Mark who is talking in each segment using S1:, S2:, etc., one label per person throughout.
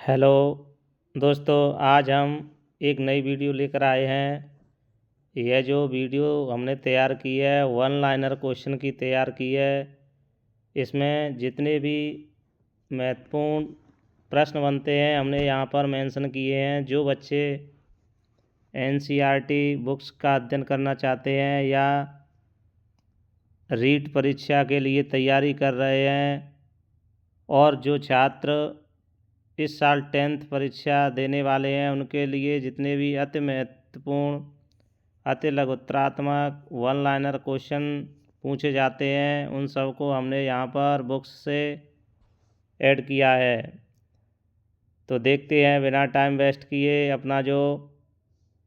S1: Hello दोस्तों, आज हम एक नई वीडियो लेकर आए हैं। यह जो वीडियो हमने तैयार की है वन लाइनर क्वेश्चन की तैयार की है। इसमें जितने भी महत्वपूर्ण प्रश्न बनते हैं हमने यहाँ पर मेंशन किए हैं। जो बच्चे एनसीईआरटी बुक्स का अध्ययन करना चाहते हैं या रीट परीक्षा के लिए तैयारी कर रहे हैं और जो छात्र इस साल 10th परीक्षा देने वाले हैं, उनके लिए जितने भी अति महत्वपूर्ण अति लघुत्तरात्मक वन लाइनर क्वेश्चन पूछे जाते हैं, उन सबको हमने यहाँ पर बुक्स से ऐड किया है। तो देखते हैं बिना टाइम वेस्ट किए। अपना जो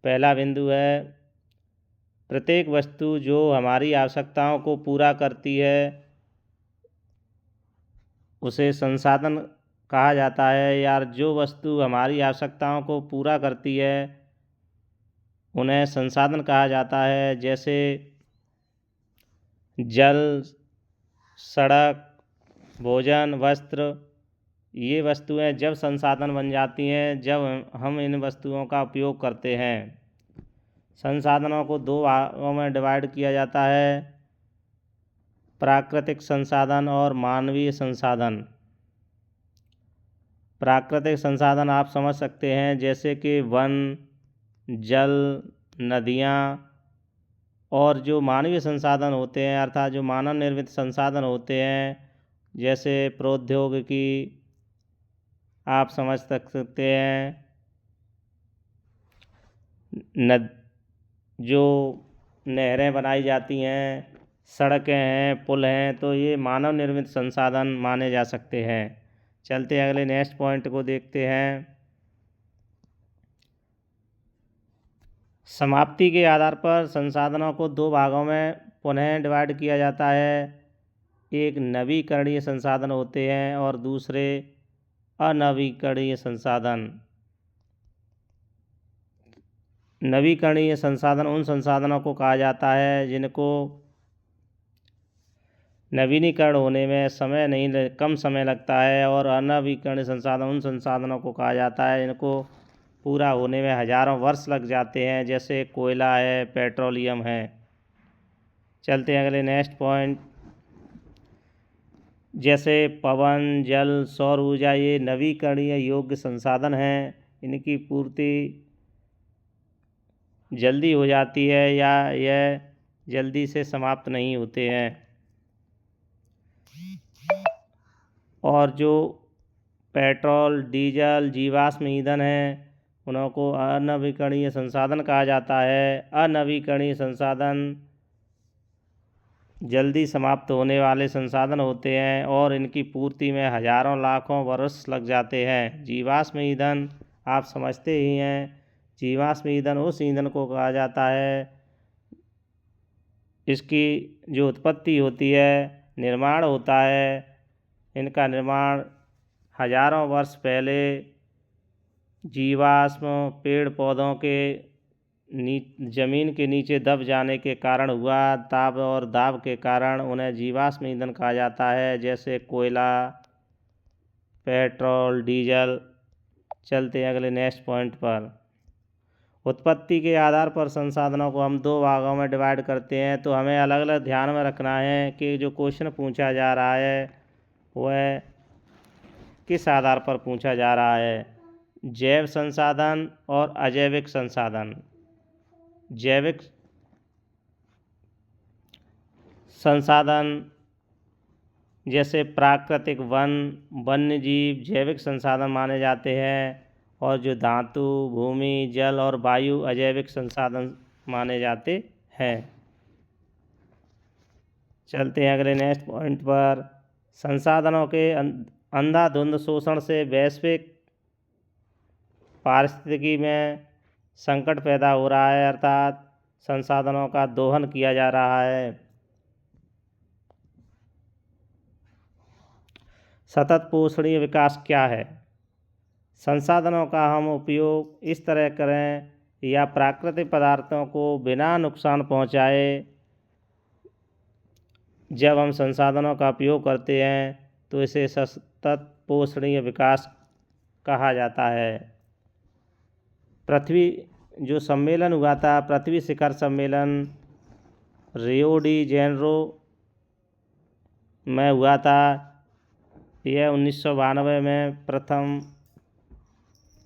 S1: पहला बिंदु है, प्रत्येक वस्तु जो हमारी आवश्यकताओं को पूरा करती है उसे संसाधन कहा जाता है। यार, जो वस्तु हमारी आवश्यकताओं को पूरा करती है उन्हें संसाधन कहा जाता है। जैसे जल, सड़क, भोजन, वस्त्र, ये वस्तुएं जब संसाधन बन जाती हैं जब हम इन वस्तुओं का उपयोग करते हैं। संसाधनों को दो भागों में डिवाइड किया जाता है, प्राकृतिक संसाधन और मानवीय संसाधन। प्राकृतिक संसाधन आप समझ सकते हैं, जैसे कि वन, जल, नदियाँ। और जो मानवीय संसाधन होते हैं अर्थात जो मानव निर्मित संसाधन होते हैं, जैसे प्रौद्योगिकी आप समझ सकते हैं, जो नहरें बनाई जाती हैं, सड़कें हैं, पुल हैं, तो ये मानव निर्मित संसाधन माने जा सकते हैं। चलते हैं अगले नेक्स्ट पॉइंट को देखते हैं। समाप्ति के आधार पर संसाधनों को दो भागों में पुनः डिवाइड किया जाता है। एक नवीकरणीय संसाधन होते हैं और दूसरे अनवीकरणीय संसाधन। नवीकरणीय संसाधन उन संसाधनों को कहा जाता है जिनको नवीनीकरण होने में कम समय लगता है, और अनवीकरणीय संसाधन उन संसाधनों को कहा जाता है जिनको पूरा होने में हजारों वर्ष लग जाते हैं, जैसे कोयला है, पेट्रोलियम है। चलते हैं अगले नेक्स्ट पॉइंट। जैसे पवन, जल, सौर ऊर्जा, ये नवीकरणीय योग्य संसाधन हैं। इनकी पूर्ति जल्दी हो जाती है या यह जल्दी से समाप्त नहीं होते हैं। और जो पेट्रोल, डीजल, जीवाश्म ईंधन हैं उनको अनवीकरणीय संसाधन कहा जाता है। अनवीकरणीय संसाधन जल्दी समाप्त होने वाले संसाधन होते हैं और इनकी पूर्ति में हजारों लाखों वर्ष लग जाते हैं। जीवाश्म ईंधन आप समझते ही हैं। जीवाश्म ईंधन उस ईंधन को कहा जाता है इसकी जो उत्पत्ति होती है, निर्माण होता है, इनका निर्माण हजारों वर्ष पहले जीवाश्म पेड़ पौधों के जमीन के नीचे दब जाने के कारण हुआ। ताप और दाब के कारण उन्हें जीवाश्म ईंधन कहा जाता है, जैसे कोयला, पेट्रोल, डीजल। चलते हैं अगले नेक्स्ट पॉइंट पर। उत्पत्ति के आधार पर संसाधनों को हम दो भागों में डिवाइड करते हैं, तो हमें अलग अलग ध्यान में रखना है कि जो क्वेश्चन पूछा जा रहा है वह किस आधार पर पूछा जा रहा है। जैव संसाधन और अजैविक संसाधन। जैविक संसाधन जैसे प्राकृतिक वन, वन्य जीव जैविक संसाधन माने जाते हैं, और जो धातु, भूमि, जल और वायु अजैविक संसाधन माने जाते हैं। चलते हैं अगले नेक्स्ट पॉइंट पर। संसाधनों के अंधाधुंध शोषण से वैश्विक पारिस्थितिकी में संकट पैदा हो रहा है, अर्थात संसाधनों का दोहन किया जा रहा है। सतत पोषणीय विकास क्या है? संसाधनों का हम उपयोग इस तरह करें या प्राकृतिक पदार्थों को बिना नुकसान पहुंचाए जब हम संसाधनों का उपयोग करते हैं तो इसे सतत पोषणीय विकास कहा जाता है। पृथ्वी जो सम्मेलन हुआ था, पृथ्वी शिखर सम्मेलन रियो डी जेनेरो में हुआ था। यह 1992 में प्रथम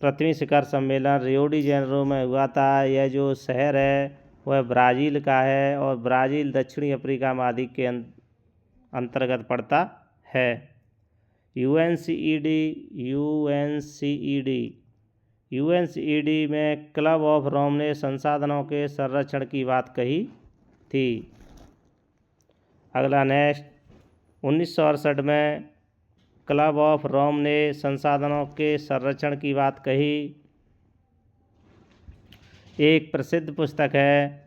S1: पृथ्वी शिखर सम्मेलन रियो डी जेनेरो में हुआ था। यह जो शहर है वह ब्राज़ील का है और ब्राज़ील दक्षिणी अफ्रीका महाद्वीप के अंतर्गत पड़ता है। यूएनसीईडी में क्लब ऑफ रोम ने संसाधनों के संरक्षण की बात कही थी। अगला नेक्स्ट, 1968 में क्लब ऑफ रोम ने संसाधनों के संरक्षण की बात कही। एक प्रसिद्ध पुस्तक है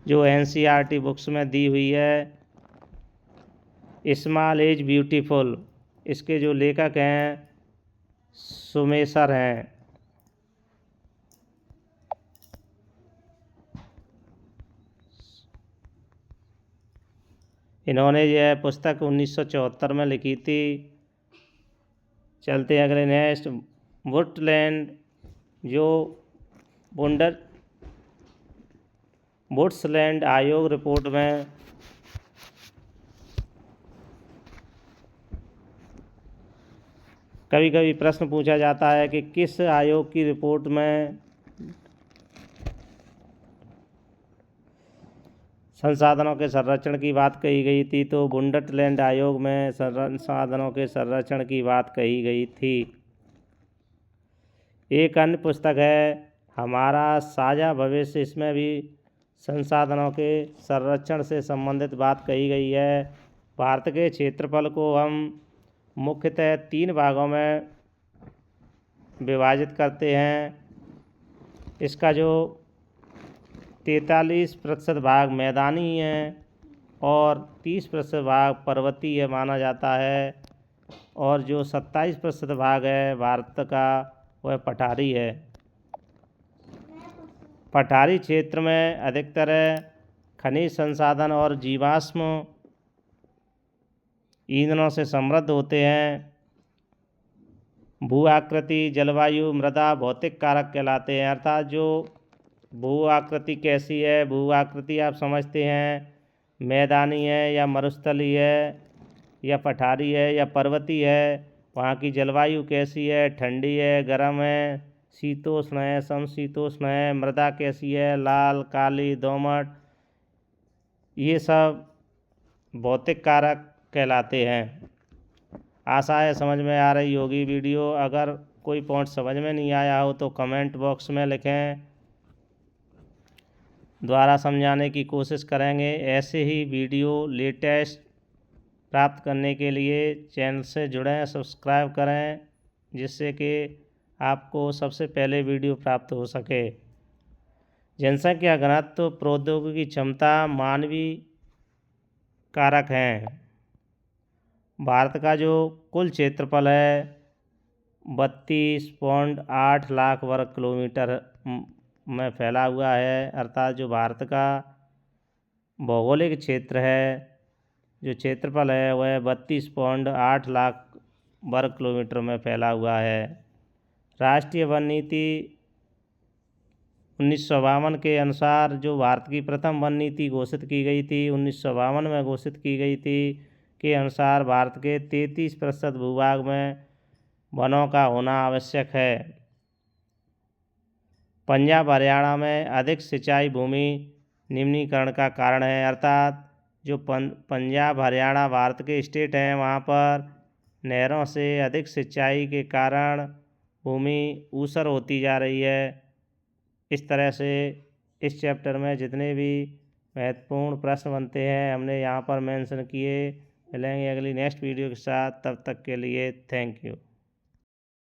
S1: जो एनसीईआरटी बुक्स में दी हुई है, स्मॉल इज ब्यूटीफुल। इसके जो लेखक हैं सुमेसर हैं। इन्होंने यह पुस्तक 1974 में लिखी थी। चलते हैं अगले नेक्स्ट, वुडलैंड जो वुड्सलैंड आयोग रिपोर्ट में कभी कभी प्रश्न पूछा जाता है कि किस आयोग की रिपोर्ट में संसाधनों के संरक्षण की बात कही गई थी, तो वुडलैंड आयोग में संसाधनों के संरक्षण की बात कही गई थी। एक अन्य पुस्तक है हमारा साझा भविष्य, इसमें भी संसाधनों के संरक्षण से संबंधित बात कही गई है। भारत के क्षेत्रफल को हम मुख्यतः 3 भागों में विभाजित करते हैं। इसका जो 43% भाग मैदानी है और 30% भाग पर्वतीय माना जाता है, और जो 27% भाग है भारत का वह पठारी है। पठारी क्षेत्र में अधिकतर खनिज संसाधन और जीवाश्म ईंधनों से समृद्ध होते हैं। भू आकृति, जलवायु, मृदा भौतिक कारक कहलाते हैं। अर्थात जो भू आकृति कैसी है, भू आकृति आप समझते हैं मैदानी है या मरुस्थलीय है या पठारी है या पर्वतीय है। वहाँ की जलवायु कैसी है, ठंडी है, गर्म है, शीतोष्ण है, समशीतोष्ण है। मृदा कैसी है, लाल, काली, दोमट, ये सब भौतिक कारक कहलाते हैं। आशा है समझ में आ रही होगी वीडियो। अगर कोई पॉइंट समझ में नहीं आया हो तो कमेंट बॉक्स में लिखें, द्वारा समझाने की कोशिश करेंगे। ऐसे ही वीडियो लेटेस्ट प्राप्त करने के लिए चैनल से जुड़ें, सब्सक्राइब करें, जिससे कि आपको सबसे पहले वीडियो प्राप्त हो सके। जनसंख्या घनत्व, प्रौद्योगिकी क्षमता, मानवीय कारक हैं। भारत का जो कुल क्षेत्रफल है 32.8 लाख वर्ग किलोमीटर में फैला हुआ है। अर्थात जो भारत का भौगोलिक क्षेत्र है, जो क्षेत्रफल है वह 32.8 लाख वर्ग किलोमीटर में फैला हुआ है। राष्ट्रीय वन नीति 1952 के अनुसार जो भारत की प्रथम वन नीति घोषित की गई थी, 1952 में घोषित की गई थी, के अनुसार भारत के 33% भूभाग में वनों का होना आवश्यक है। पंजाब हरियाणा में अधिक सिंचाई भूमि निम्नीकरण का कारण है। अर्थात जो पंजाब हरियाणा भारत के स्टेट हैं, वहाँ पर नहरों से अधिक सिंचाई के कारण भूमि ऊसर होती जा रही है। इस तरह से इस चैप्टर में जितने भी महत्वपूर्ण प्रश्न बनते हैं हमने यहाँ पर मेंशन किए। मिलेंगे अगली नेक्स्ट वीडियो के साथ, तब तक के लिए थैंक यू।